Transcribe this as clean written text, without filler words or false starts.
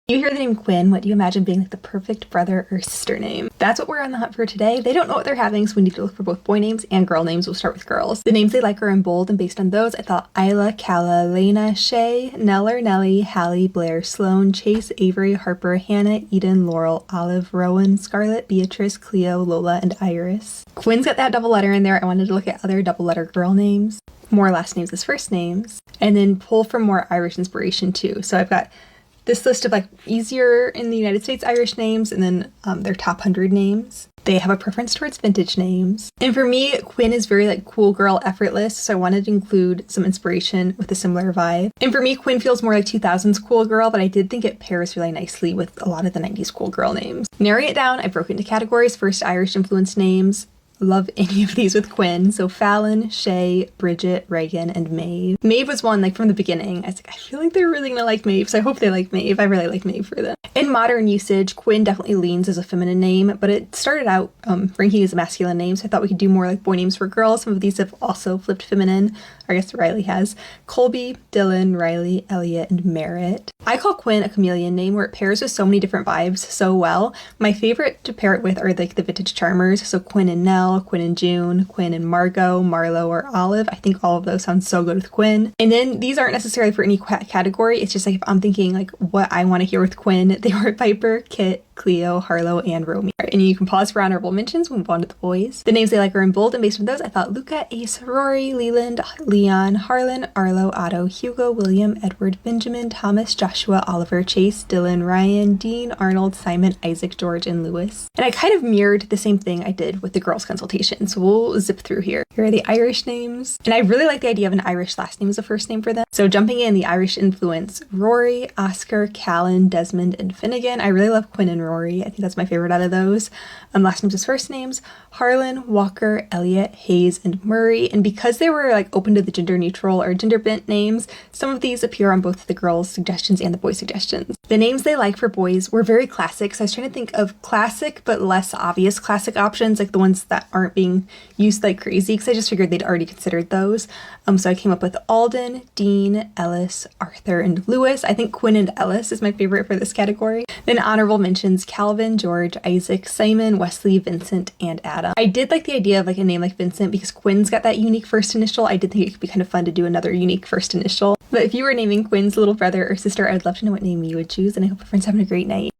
You hear the name Quinn, what do you imagine being like the perfect brother or sister name? That's what we're on the hunt for today. They don't know what they're having, so we need to look for both boy names and girl names. We'll start with girls. The names they like are in bold, and based on those, I thought Isla, Calla, Lena, Shay, Neller, Nellie, Hallie, Blair, Sloan, Chase, Avery, Harper, Hannah, Eden, Laurel, Olive, Rowan, Scarlett, Beatrice, Cleo, Lola, and Iris. Quinn's got that double letter in there. I wanted to look at other double letter girl names, more last names as first names, and then pull from more Irish inspiration too. So I've got this list of like easier in the United States Irish names, and then their top 100 names. They have a preference towards vintage names. And for me, Quinn is very like cool girl, effortless, so I wanted to include some inspiration with a similar vibe. And for me, Quinn feels more like 2000s cool girl, but I did think it pairs really nicely with a lot of the 90s cool girl names. Narrowing it down, I broke into categories. First, Irish influenced names. Love any of these with Quinn. So Fallon, Shay, Bridget, Reagan, and Maeve. Maeve was one like from the beginning. I was like, I feel like they're really gonna like Maeve, so I hope they like Maeve. I really like Maeve for them. In modern usage, Quinn definitely leans as a feminine name, but it started out ranking as a masculine name, so I thought we could do more like boy names for girls. Some of these have also flipped feminine. I guess Riley has. Colby, Dylan, Riley, Elliot, and Merritt. I call Quinn a chameleon name where it pairs with so many different vibes so well. My favorite to pair it with are like the vintage charmers, so Quinn and Nell, Quinn and June, Quinn and Margot, Marlo, or Olive. I think all of those sound so good with Quinn. And then these aren't necessarily for any category. It's just like if I'm thinking like what I want to hear with Quinn, they are Piper, Kit, Cleo, Harlow, and Romy. And you can pause for honorable mentions. We'll move on to the boys. The names they like are in bold, and based on those, I thought Luca, Ace, Rory, Leland, Leon, Harlan, Arlo, Otto, Hugo, William, Edward, Benjamin, Thomas, Joshua, Oliver, Chase, Dylan, Ryan, Dean, Arnold, Simon, Isaac, George, and Lewis. And I kind of mirrored the same thing I did with the girls' consultation, so we'll zip through here. Here are the Irish names. And I really like the idea of an Irish last name as a first name for them. So jumping in, the Irish influence, Rory, Oscar, Callan, Desmond, and Finnegan. I really love Quinn and Rory. I think that's my favorite out of those. Last names as first names, Harlan, Walker, Elliot, Hayes, and Murray. And because they were like open to the gender neutral or gender bent names, some of these appear on both the girls' suggestions and the boys' suggestions. The names they like for boys were very classic, so I was trying to think of classic but less obvious classic options, like the ones that aren't being used like crazy, because I just figured they'd already considered those. So I came up with Alden, Dean, Ellis, Arthur, and Lewis. I think Quinn and Ellis is my favorite for this category. Then honorable mentions, Calvin, George, Isaac, Simon, Wesley, Vincent, and Adam. I did like the idea of like a name like Vincent because Quinn's got that unique first initial. I did think it could be kind of fun to do another unique first initial. But if you were naming Quinn's little brother or sister, I'd love to know what name you would choose, and I hope everyone's having a great night.